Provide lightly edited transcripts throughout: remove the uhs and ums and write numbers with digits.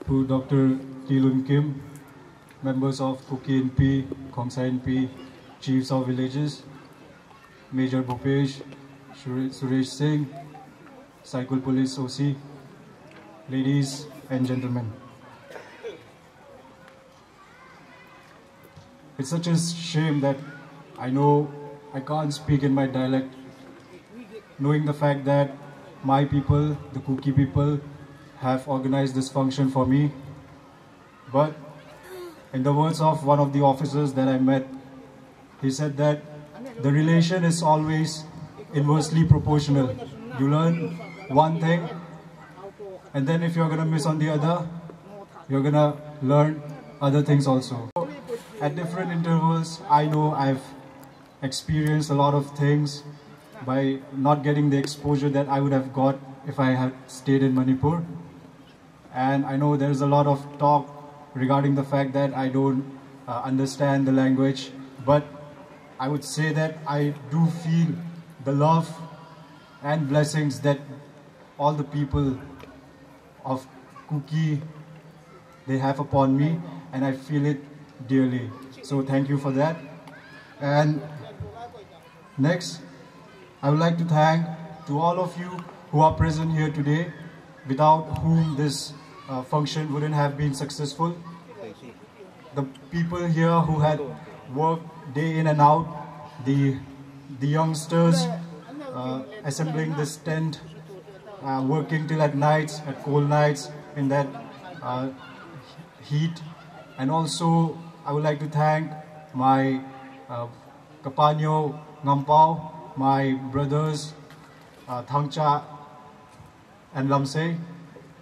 to Dr. Tilun Kim, members of Kuki NP, Khongsa NP, chiefs of villages, Major Bhupesh, Suresh Singh, Saikul Police OC, ladies and gentlemen. It's such a shame that I know I can't speak in my dialect, knowing the fact that my people, the Kuki people, have organized this function for me. But in the words of one of the officers that I met, he said that the relation is always inversely proportional. You learn one thing, and then if you're gonna miss on the other, you're gonna learn other things also. At different intervals, I know I've experienced a lot of things by not getting the exposure that I would have got if I had stayed in Manipur. And I know there's a lot of talk regarding the fact that I don't understand the language, but I would say that I do feel the love and blessings that all the people of Kuki, they have upon me, and I feel it dearly. So thank you for that. And next, I would like to thank to all of you who are present here today, without whom this function wouldn't have been successful. The people here who had worked day in and out, the youngsters assembling this tent, working till at nights, at cold nights, in that heat. And also, I would like to thank my Kapanyo Ngampao, my brothers Thangcha and Lamse,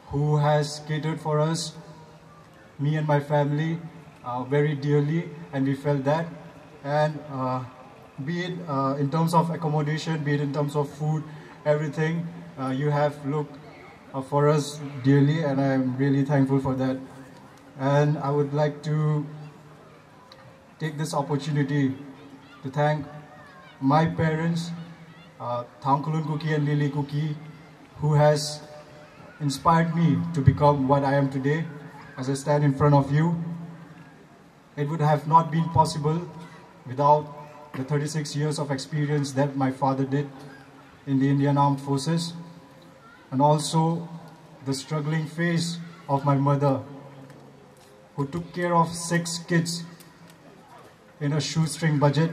who has catered for us, me and my family, very dearly, and we felt that. And be it in terms of accommodation, be it in terms of food, everything, you have looked for us dearly, and I am really thankful for that. And I would like to take this opportunity to thank my parents, Thongminlen Kuki and Lily Kuki, who has inspired me to become what I am today as I stand in front of you. It would have not been possible without the 36 years of experience that my father did in the Indian Armed Forces, and also the struggling phase of my mother, who took care of 6 kids in a shoestring budget.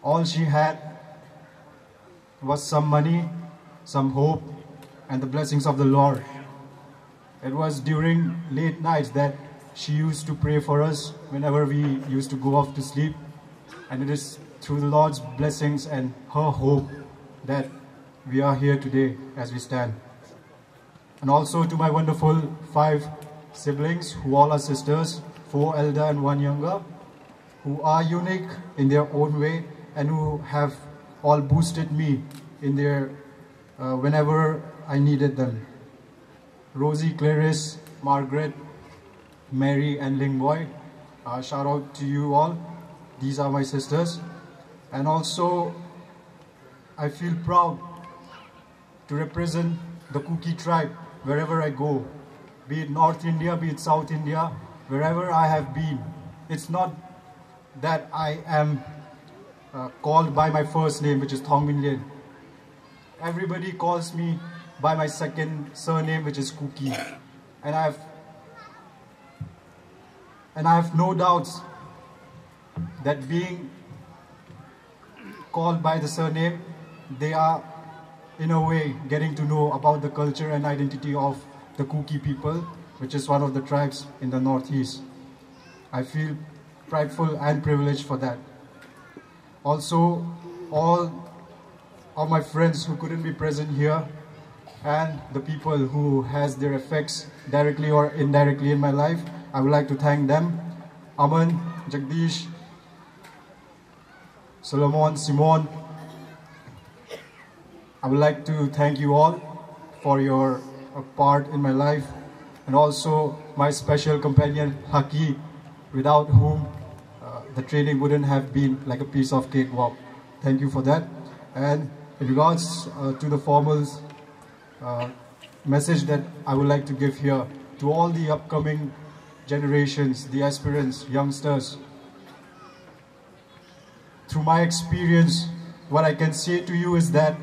All she had was some money, some hope, and the blessings of the Lord. It was during late nights that she used to pray for us whenever we used to go off to sleep. And it is through the Lord's blessings and her hope that we are here today as we stand. And also to my wonderful 5 siblings, who all are sisters, 4 elder and 1 younger, who are unique in their own way and who have all boosted me in their whenever I needed them. Rosie, Clarice, Margaret, Mary and Lingboy, shout out to you all. These are my sisters. And also, I feel proud to represent the Kuki tribe wherever I go, be it North India, be it South India, wherever I have been. It's not that I am called by my first name, which is Thongminlen. Everybody calls me by my second surname, which is Kuki. And I have no doubts that being called by the surname, they are in a way getting to know about the culture and identity of the Kuki people, which is one of the tribes in the Northeast. I feel prideful and privileged for that. Also, all of my friends who couldn't be present here, and the people who has their effects directly or indirectly in my life, I would like to thank them. Aman, Jagdish, Solomon, Simon. I would like to thank you all for your part in my life, and also my special companion Haki, without whom the training wouldn't have been like a piece of cakewalk. Thank you for that. And in regards to the formal message that I would like to give here, to all the upcoming generations, the aspirants, youngsters. Through my experience, what I can say to you is that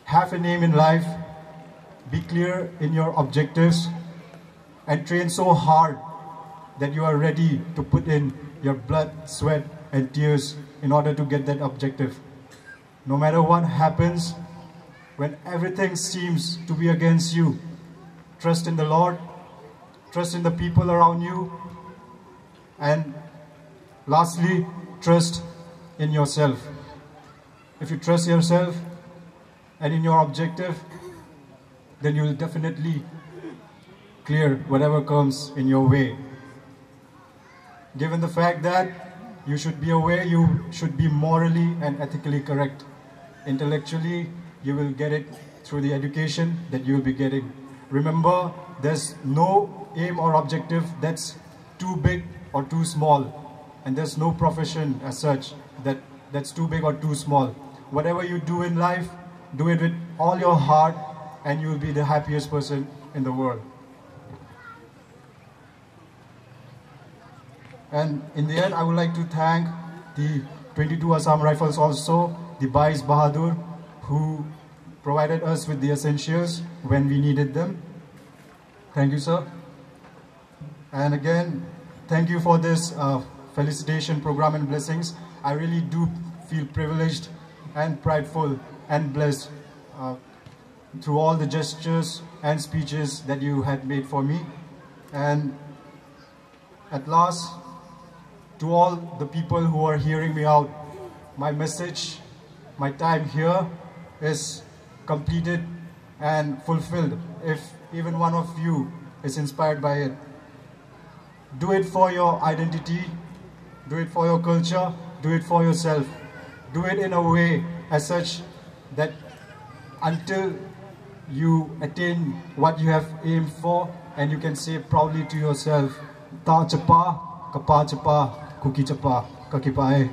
have an aim in life, be clear in your objectives, and train so hard that you are ready to put in your blood, sweat, and tears in order to get that objective. No matter what happens, when everything seems to be against you, trust in the Lord, trust in the people around you, and lastly, trust in yourself. If you trust yourself and in your objective, then you will definitely clear whatever comes in your way. Given the fact that you should be aware, you should be morally and ethically correct. Intellectually, you will get it through the education that you will be getting. Remember, there's no aim or objective that's too big or too small. And there's no profession as such that's too big or too small. Whatever you do in life, do it with all your heart and you will be the happiest person in the world. And in the end, I would like to thank the 22 Assam Rifles also, the Bais Bahadur, who provided us with the essentials when we needed them. Thank you, sir. And again, thank you for this felicitation program and blessings. I really do feel privileged and prideful and blessed through all the gestures and speeches that you had made for me. And at last, to all the people who are hearing me out, my message, my time here is completed and fulfilled if even one of you is inspired by it. Do it for your identity, do it for your culture, do it for yourself. Do it in a way as such that until you attain what you have aimed for, and you can say proudly to yourself, Tah Chapa Kapa Chapa Kuki Chapa Kakipae.